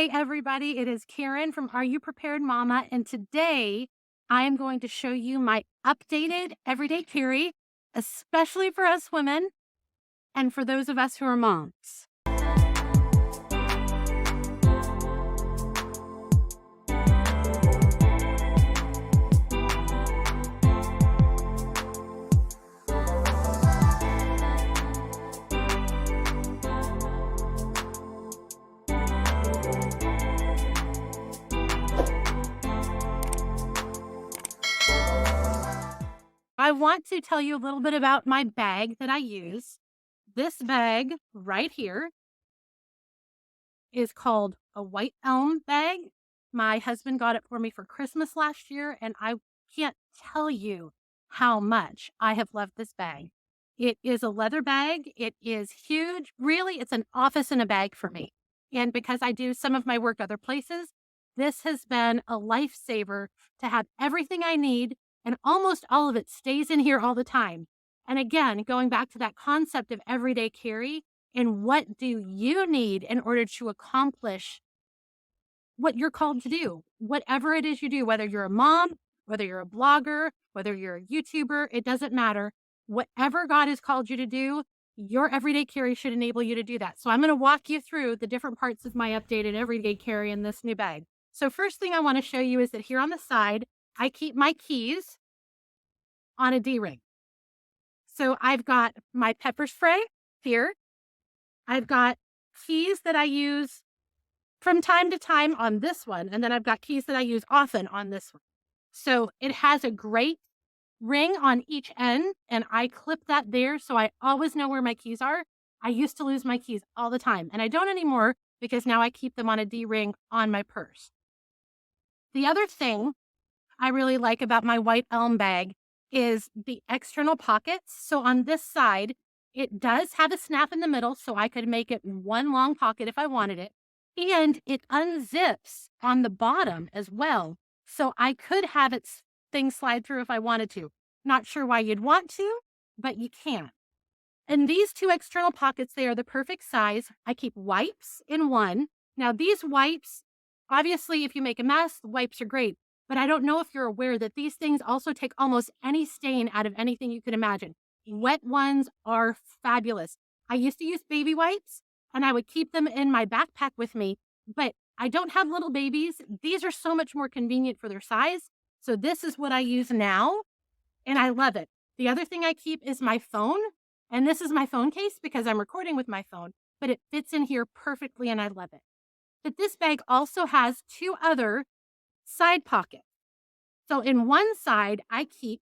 Hey everybody, it is Karen from Are You Prepared Mama, and today I am going to show you my updated everyday carry, especially for us women and for those of us who are moms. I want to tell you a little bit about my bag that I use. This bag right here is called a White Elm bag. My husband got it for me for Christmas last year, and I can't tell you how much I have loved this bag. It is a leather bag. It is huge. Really, it's an office in a bag for me. And because I do some of my work other places, this has been a lifesaver to have everything I need, and almost all of it stays in here all the time. And again, going back to that concept of everyday carry, and what do you need in order to accomplish what you're called to do? Whatever it is you do, whether you're a mom, whether you're a blogger, whether you're a YouTuber, it doesn't matter. Whatever God has called you to do, your everyday carry should enable you to do that. So I'm going to walk you through the different parts of my updated everyday carry in this new bag. So first thing I want to show you is that here on the side, I keep my keys on a D-ring. So I've got my pepper spray here. I've got keys that I use from time to time on this one, and then I've got keys that I use often on this one. So it has a great ring on each end, and I clip that there so I always know where my keys are. I used to lose my keys all the time, and I don't anymore because now I keep them on a D-ring on my purse. The other thing I really like about my White Elm bag is the external pockets. So on this side, it does have a snap in the middle, so I could make it one long pocket if I wanted it. And it unzips on the bottom as well. So I could have things slide through if I wanted to. Not sure why you'd want to, but you can. And these two external pockets, they are the perfect size. I keep wipes in one. Now these wipes, obviously if you make a mess, the wipes are great. But I don't know if you're aware that these things also take almost any stain out of anything you can imagine. Wet ones are fabulous. I used to use baby wipes, and I would keep them in my backpack with me, but I don't have little babies. These are so much more convenient for their size. So this is what I use now, and I love it. The other thing I keep is my phone, and this is my phone case because I'm recording with my phone, but it fits in here perfectly, and I love it. But this bag also has two other side pockets. So in one side, I keep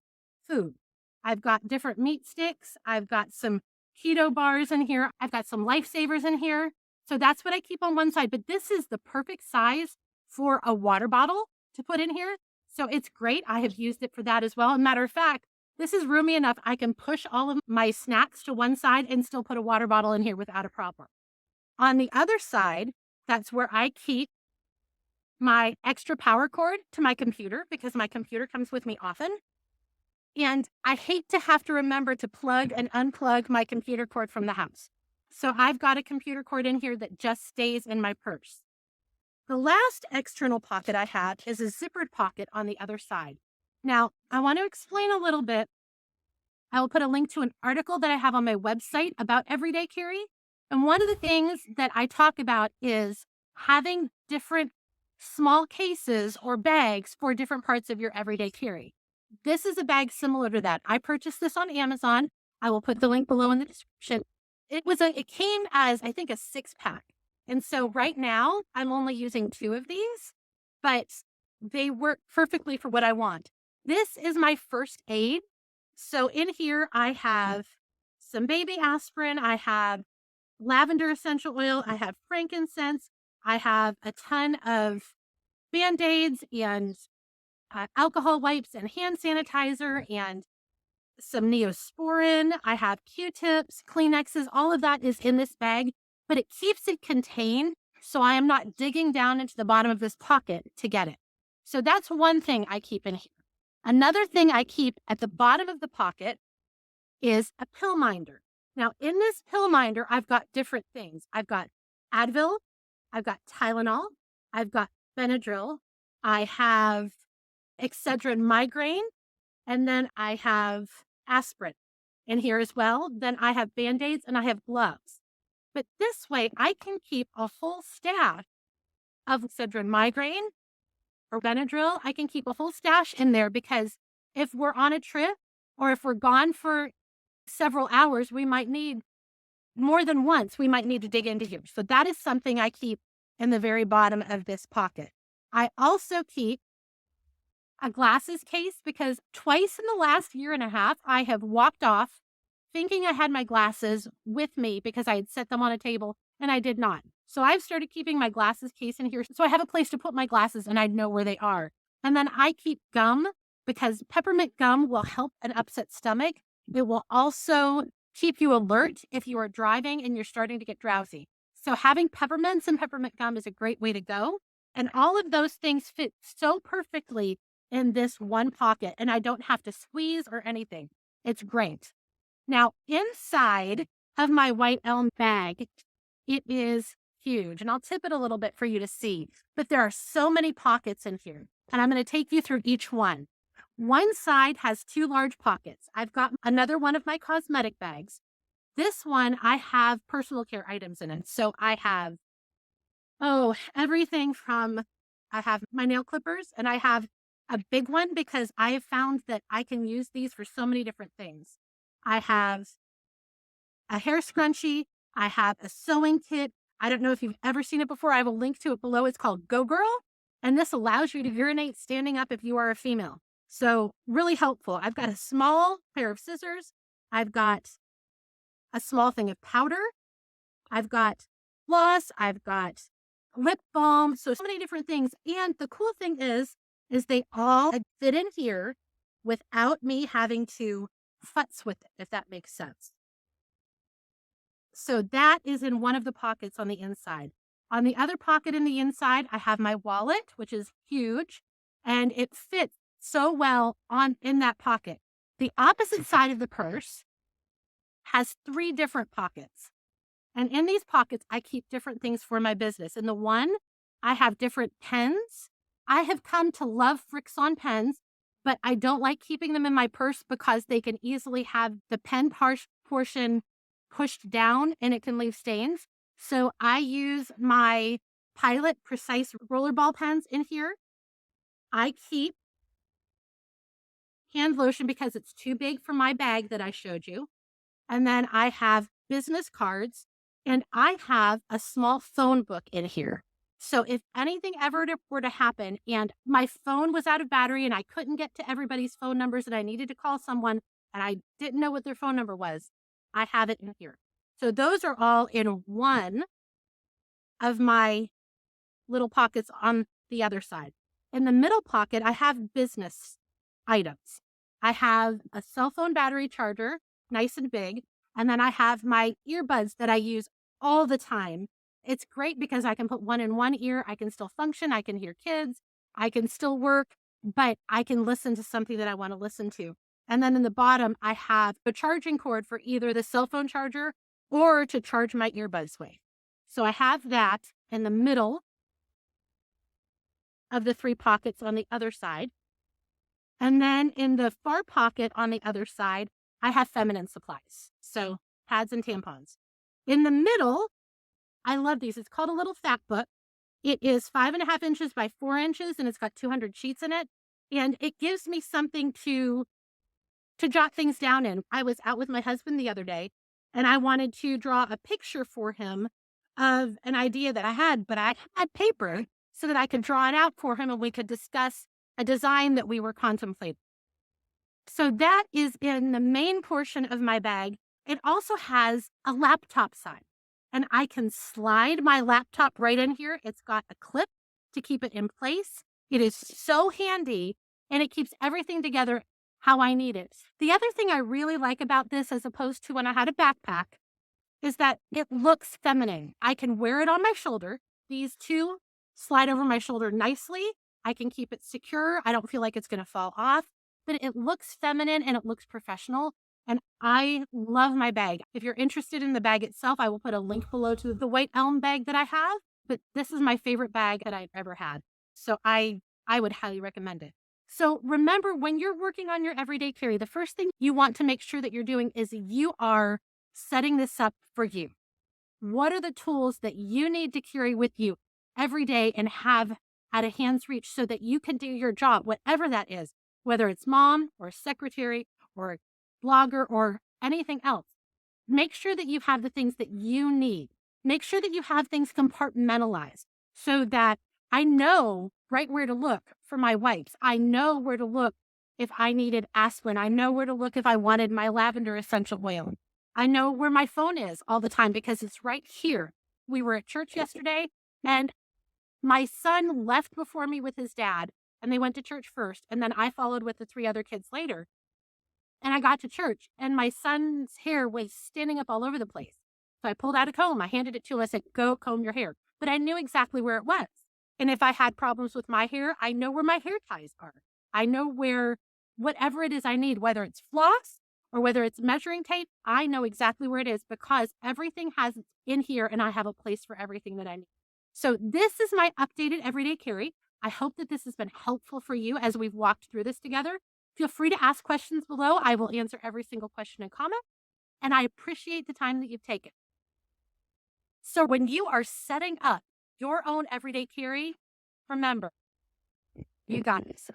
food. I've got different meat sticks. I've got some keto bars in here. I've got some lifesavers in here. So that's what I keep on one side. But this is the perfect size for a water bottle to put in here. So it's great. I have used it for that as well. As a matter of fact, this is roomy enough. I can push all of my snacks to one side and still put a water bottle in here without a problem. On the other side, that's where I keep my extra power cord to my computer because my computer comes with me often. And I hate to have to remember to plug and unplug my computer cord from the house. So I've got a computer cord in here that just stays in my purse. The last external pocket I have is a zippered pocket on the other side. Now, I want to explain a little bit. I will put a link to an article that I have on my website about everyday carry. And one of the things that I talk about is having different small cases or bags for different parts of your everyday carry. This is a bag similar to that. I purchased this on Amazon. I will put the link below in the description. It came as, I think, a 6-pack. And so right now I'm only using 2 of these, but they work perfectly for what I want. This is my first aid. So in here I have some baby aspirin. I have lavender essential oil. I have frankincense. I have a ton of Band-Aids and alcohol wipes and hand sanitizer and some Neosporin. I have Q-tips, Kleenexes, all of that is in this bag, but it keeps it contained so I am not digging down into the bottom of this pocket to get it. So that's one thing I keep in here. Another thing I keep at the bottom of the pocket is a pill minder. Now in this pill minder, I've got different things. I've got Advil, I've got Tylenol, I've got Benadryl, I have Excedrin migraine, and then I have aspirin in here as well. Then I have Band-Aids and I have gloves. But this way I can keep a whole stash of Excedrin migraine or Benadryl. I can keep a whole stash in there because if we're on a trip or if we're gone for several hours, we might need more than once, we might need to dig into here. So that is something I keep in the very bottom of this pocket. I also keep a glasses case because twice in the last year and a half, I have walked off thinking I had my glasses with me because I had set them on a table and I did not. So I've started keeping my glasses case in here. So I have a place to put my glasses and I know where they are. And then I keep gum because peppermint gum will help an upset stomach. It will also keep you alert if you are driving and you're starting to get drowsy. So having peppermints and peppermint gum is a great way to go. And all of those things fit so perfectly in this one pocket, and I don't have to squeeze or anything. It's great. Now, inside of my white elm bag, it is huge, and I'll tip it a little bit for you to see, but there are so many pockets in here, and I'm going to take you through each one. One side has 2 large pockets. I've got another one of my cosmetic bags. This one, I have personal care items in it. So I have, everything from, I have my nail clippers, and I have a big one because I have found that I can use these for so many different things. I have a hair scrunchie. I have a sewing kit. I don't know if you've ever seen it before. I have a link to it below. It's called Go Girl, and this allows you to urinate standing up if you are a female. So really helpful. I've got a small pair of scissors. I've got a small thing of powder. I've got floss. I've got lip balm. So many different things. And the cool thing is they all fit in here without me having to futz with it, if that makes sense. So that is in one of the pockets on the inside. On the other pocket in the inside, I have my wallet, which is huge, and it fits so well in that pocket. The opposite side of the purse has 3 different pockets. And in these pockets, I keep different things for my business. In the one, I have different pens. I have come to love Frixion pens, but I don't like keeping them in my purse because they can easily have the pen portion pushed down and it can leave stains. So I use my Pilot Precise rollerball pens in here. I keep hand lotion because it's too big for my bag that I showed you. And then I have business cards, and I have a small phone book in here. So if anything ever were to happen and my phone was out of battery and I couldn't get to everybody's phone numbers and I needed to call someone and I didn't know what their phone number was, I have it in here. So those are all in one of my little pockets on the other side. In the middle pocket, I have business items. I have a cell phone battery charger, nice and big, and then I have my earbuds that I use all the time. It's great because I can put one in one ear. I can still function. I can hear kids. I can still work, but I can listen to something that I want to listen to. And then in the bottom, I have a charging cord for either the cell phone charger or to charge my earbuds with. So I have that in the middle of the 3 pockets on the other side. And then in the far pocket on the other side, I have feminine supplies. So pads and tampons. In the middle, I love these. It's called a little fact book. It is 5.5 inches by 4 inches, and it's got 200 sheets in it. And it gives me something to jot things down in. I was out with my husband the other day, and I wanted to draw a picture for him of an idea that I had, but I had paper so that I could draw it out for him and we could discuss a design that we were contemplating. So that is in the main portion of my bag. It also has a laptop side, and I can slide my laptop right in here. It's got a clip to keep it in place. It is so handy, and it keeps everything together how I need it. The other thing I really like about this, as opposed to when I had a backpack, is that it looks feminine. I can wear it on my shoulder. These 2 slide over my shoulder nicely. I can keep it secure. I don't feel like it's going to fall off, but it looks feminine and it looks professional. And I love my bag. If you're interested in the bag itself, I will put a link below to the white elm bag that I have. but this is my favorite bag that I've ever had. So I would highly recommend it. So remember, when you're working on your everyday carry, the first thing you want to make sure that you're doing is you are setting this up for you. What are the tools that you need to carry with you every day and have at a hand's reach so that you can do your job, whatever that is, whether it's mom or secretary or blogger or anything else? Make sure that you have the things that you need. Make sure that you have things compartmentalized so that I know right where to look for my wipes. I know where to look if I needed aspirin. I know where to look if I wanted my lavender essential oil. I know where my phone is all the time because it's right here. We were at church yesterday and my son left before me with his dad and they went to church first. And then I followed with the 3 other kids later. And I got to church and my son's hair was standing up all over the place. So I pulled out a comb. I handed it to him. I said, go comb your hair. But I knew exactly where it was. And if I had problems with my hair, I know where my hair ties are. I know where whatever it is I need, whether it's floss or whether it's measuring tape, I know exactly where it is because everything has in here and I have a place for everything that I need. So this is my updated everyday carry. I hope that this has been helpful for you as we've walked through this together. Feel free to ask questions below. I will answer every single question and comment, and I appreciate the time that you've taken. So when you are setting up your own everyday carry, remember, you got this.